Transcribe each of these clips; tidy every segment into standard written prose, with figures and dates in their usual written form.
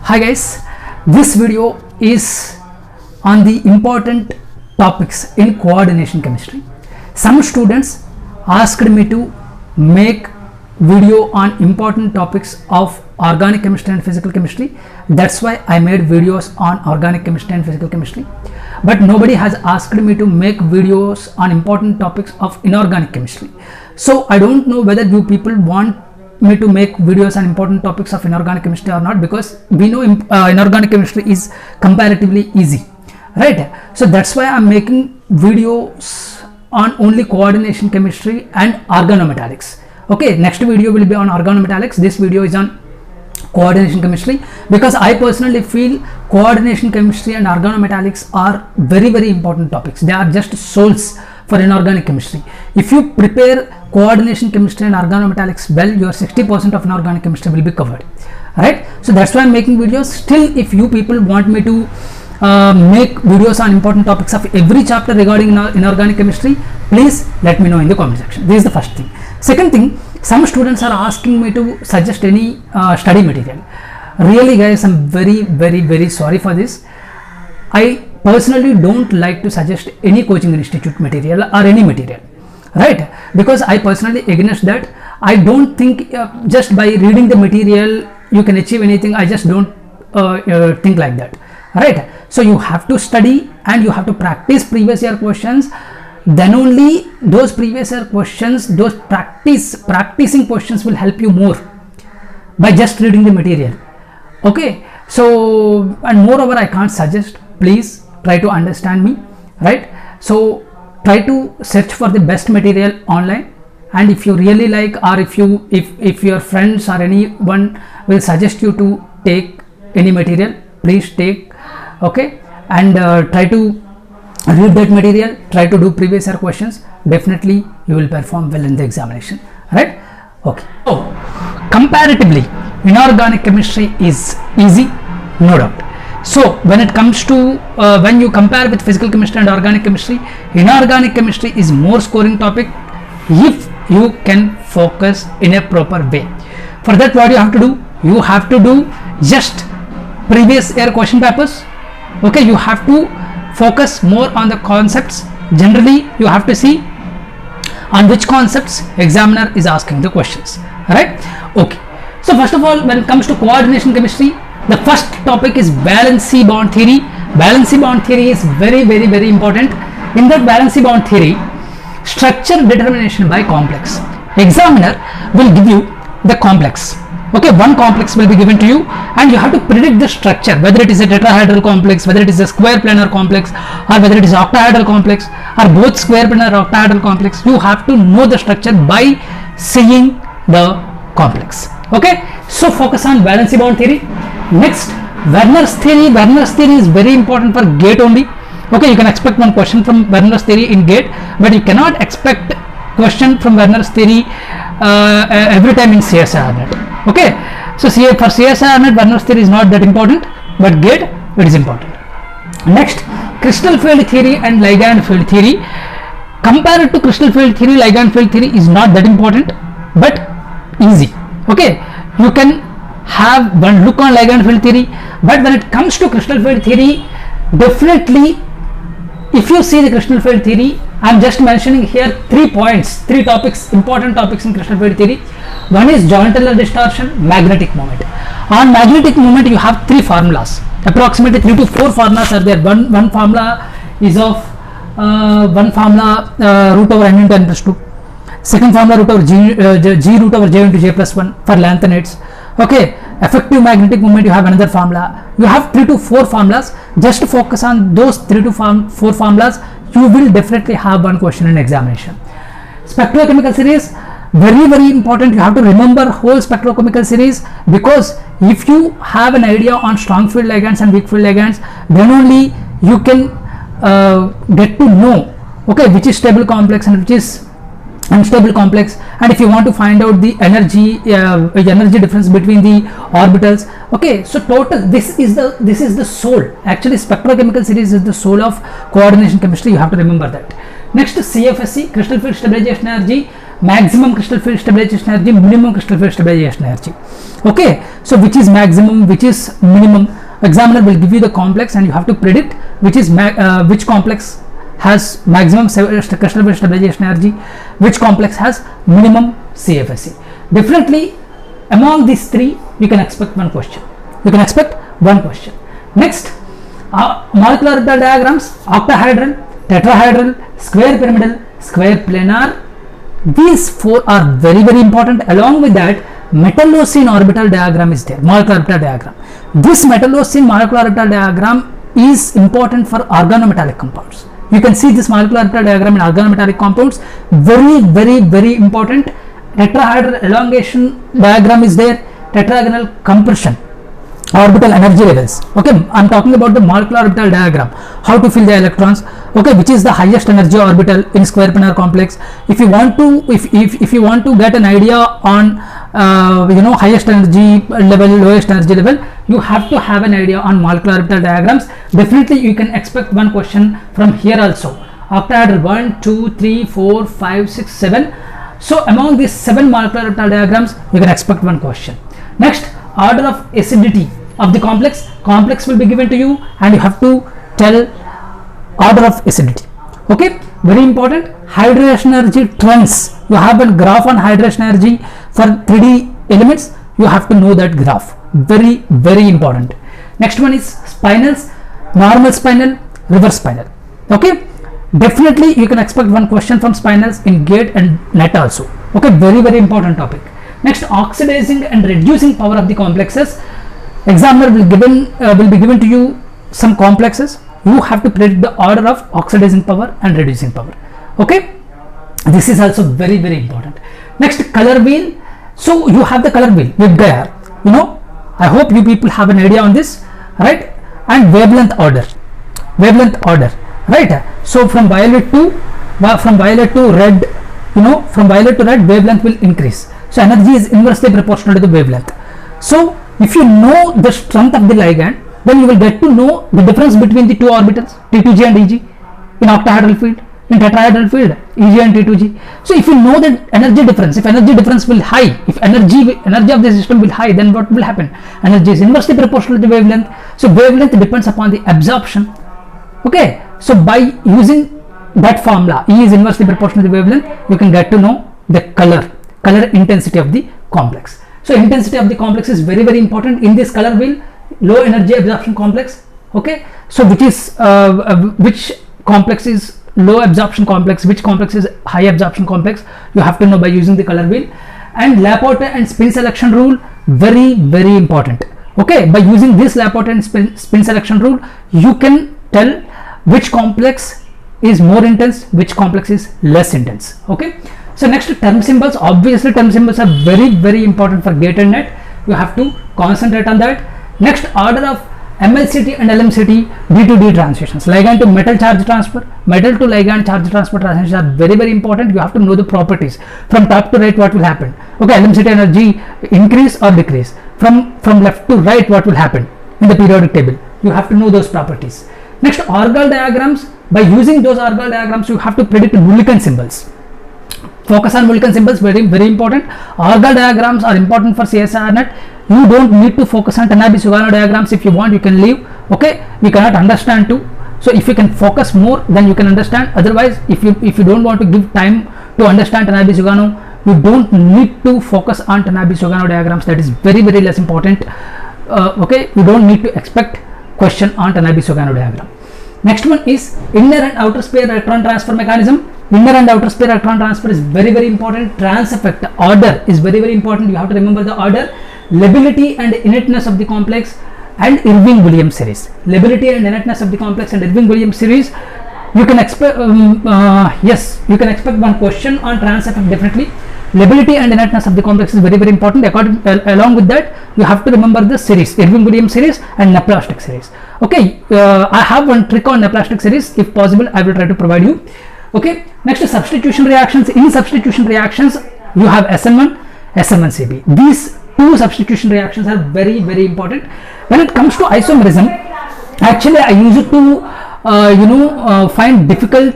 Hi guys, this video is on the important topics in coordination chemistry. Some students asked me to make video on important topics of organic chemistry and physical chemistry. That's why I made videos on organic chemistry and physical chemistry. But nobody has asked me to make videos on important topics of inorganic chemistry. So I don't know whether you people want me to make videos on important topics of inorganic chemistry or not, because we know inorganic chemistry is comparatively easy, right? So that's why I'm making videos on only coordination chemistry and organometallics. Okay, next video will be on organometallics. This video is on coordination chemistry, because I personally feel coordination chemistry and organometallics are very important topics. They are just souls for inorganic chemistry. If you prepare coordination chemistry and organometallics well, your 60% of inorganic chemistry will be covered, right? So that's why I'm making videos. Still, if you people want me to make videos on important topics of every chapter regarding inorganic chemistry, please let me know in the comment section. This is the first thing. Second thing, some students are asking me to suggest any study material. Really guys, I'm very sorry for this. I personally don't like to suggest any coaching institute material or any material, right? Because I personally against that. I don't think just by reading the material you can achieve anything. I just don't think like that, right? So you have to study and you have to practice previous year questions. Then only those previous year questions, those practicing questions will help you more by just reading the material. Okay, so and moreover, I can't suggest. Please try to understand me, right? So try to search for the best material online, and if you really like, or if your friends or anyone will suggest you to take any material, please take. Okay, and try to read that material, try to do previous year questions. Definitely you will perform well in the examination, right? Okay, so comparatively inorganic chemistry is easy, no doubt. So when it comes to when you compare with physical chemistry and organic chemistry, inorganic chemistry is more scoring topic if you can focus in a proper way. For that, what you have to do, you have to do just previous year question papers. Okay, you have to focus more on the concepts. Generally you have to see on which concepts examiner is asking the questions, right? Okay, so first of all, when it comes to coordination chemistry, the first topic is valency bond theory. Valency bond theory is very important. In that valency bond theory, structure determination by complex. Examiner will give you the complex. Okay, one complex will be given to you and you have to predict the structure, whether it is a tetrahedral complex, whether it is a square planar complex, or whether it is octahedral complex, or both square planar or octahedral complex. You have to know the structure by seeing the complex. Okay, so focus on valency bond theory. Next, Werner's theory. Werner's theory is very important for GATE only. Okay, you can expect one question from Werner's theory in GATE, but you cannot expect question from Werner's theory every time in CSIR net. Okay, so for CSIR net, Werner's theory is not that important, but GATE it is important. Next, crystal field theory and ligand field theory. Compared to crystal field theory, ligand field theory is not that important, but easy. Okay, you can have one look on ligand field theory, but when it comes to crystal field theory, definitely if you see the crystal field theory, I am just mentioning here 3 points, 3 topics, important topics in crystal field theory. One is jointellar distortion, magnetic moment. On magnetic moment, you have 3 formulas. Approximately 3 to 4 formulas are there. One formula is of root over n into n plus 2. Second formula root over g root over j into j plus 1 for lanthanides. Okay, effective magnetic moment, you have another formula. You have 3 to 4 formulas. Just focus on those 3 to 4 formulas. You will definitely have one question in examination. Spectrochemical series, very important. You have to remember whole spectrochemical series, because if you have an idea on strong field ligands and weak field ligands, then only you can get to know, okay, which is stable complex and which is unstable complex, and if you want to find out the energy difference between the orbitals. Okay, so total, this is the soul. Actually, spectrochemical series is the soul of coordination chemistry. You have to remember that. Next, CFSE, crystal field stabilization energy. maximum crystal field stabilization energy, minimum crystal field stabilization energy. Okay, so which is maximum, which is minimum? Examiner will give you the complex and you have to predict which is which complex has maximum crystal field stabilization energy, which complex has minimum CFSE. Definitely among these three you can expect one question. You can expect one question. Next, molecular orbital diagrams, octahedral, tetrahedral, square pyramidal, square planar. These four are very important. Along with that, metallocene orbital diagram is there, molecular orbital diagram. This metallocene molecular orbital diagram is important for organometallic compounds. You can see this molecular orbital diagram in organometallic compounds, very important. Tetrahedral elongation diagram is there, tetragonal compression, orbital energy levels. Okay, I'm talking about the molecular orbital diagram, how to fill the electrons. Okay, which is the highest energy orbital in square planar complex. If you want to if you want to get an idea on highest energy level, lowest energy level, you have to have an idea on molecular orbital diagrams. Definitely you can expect one question from here also. Octahedral 1 2 3 4 5 6 7. So among these 7 molecular orbital diagrams you can expect one question. Next, order of acidity of the complex will be given to you and you have to tell order of acidity. Okay, very important. Hydration energy trends, you have a graph on hydration energy for 3D elements, you have to know that graph, very important. Next one is spinals, normal spinal, reverse spinal. Okay, definitely you can expect one question from spinals in gate and net also. Okay, very important topic. Next, oxidizing and reducing power of the complexes. Examiner will be given to you some complexes. You have to predict the order of oxidizing power and reducing power. Okay, this is also very important. Next, color wheel. So you have the color wheel with Gaia. I hope you people have an idea on this, right? And wavelength order, right? So from violet to red, from violet to red, wavelength will increase. So energy is inversely proportional to the wavelength. So if you know the strength of the ligand, then you will get to know the difference between the two orbitals, T2G and EG, in octahedral field, in tetrahedral field, EG and T2G. So if you know the energy difference, if energy difference will high, if energy of the system will high, then what will happen? Energy is inversely proportional to the wavelength. So wavelength depends upon the absorption. Okay, so by using that formula, E is inversely proportional to the wavelength, you can get to know the color intensity of the complex. So intensity of the complex is very important in this color wheel. Low energy absorption complex. Okay, so which complex is low absorption complex, which complex is high absorption complex, you have to know by using the color wheel. And Laporte and spin selection rule, very important. Okay, by using this Laporte and spin selection rule, you can tell which complex is more intense, which complex is less intense. Okay, so next, term symbols. Obviously term symbols are very important for gate and net. You have to concentrate on that. Next, order of MLCT and LMCT D2D transitions, ligand to metal charge transfer, metal to ligand charge transfer transitions are very important. You have to know the properties. From top to right, what will happen? Okay, LMCT energy increase or decrease. From left to right, what will happen in the periodic table? You have to know those properties. Next, orgal diagrams. By using those orgal diagrams, you have to predict Mulliken symbols. Focus on Mulliken symbols, very important. Orgal diagrams are important for CSIR net. You don't need to focus on Tanabe-Sugano diagrams. If you want, you can leave. Okay, you cannot understand too. So if you can focus more, then you can understand. Otherwise, if you don't want to give time to understand Tanabe-Sugano, you don't need to focus on Tanabe-Sugano diagrams. That is very less important. Okay, you don't need to expect question on Tanabe-Sugano diagram. Next one is inner and outer sphere electron transfer mechanism. Inner and outer sphere electron transfer is very important. Trans effect order is very important. You have to remember the order. Lability and inertness of the complex and Irving-Williams series. Lability and inertness of the complex and Irving-Williams series. You can expect you can expect one question on trans effect definitely. Lability and inertness of the complex is very important. Along with that, you have to remember the series, Irving-Williams series and Naplastic series. Okay, I have one trick on Naplastic series. If possible, I will try to provide you. Okay, next is substitution reactions. In substitution reactions, you have SN1, SN1CB. These two substitution reactions are very important. When it comes to isomerism, actually I used to find difficult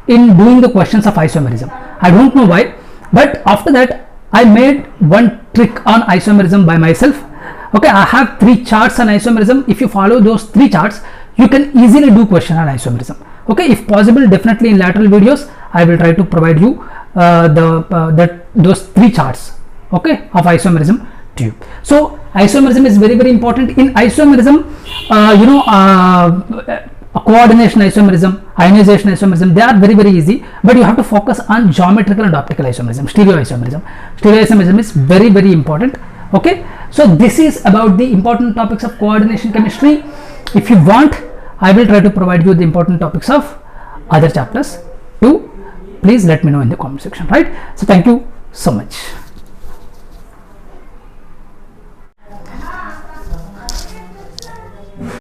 in doing the questions of isomerism. I don't know why. But after that I made one trick on isomerism by myself. Okay, I have 3 charts on isomerism. If you follow those 3 charts, you can easily do question on isomerism. Okay, if possible, definitely in lateral videos I will try to provide you those 3 charts, okay, of isomerism to you. So isomerism is very important. In isomerism, coordination isomerism, ionization isomerism, they are very easy, but you have to focus on geometrical and optical isomerism. Stereoisomerism is very important. Okay, so this is about the important topics of coordination chemistry. If you want, I will try to provide you the important topics of other chapters too. Please let me know in the comment section, right? So thank you so much.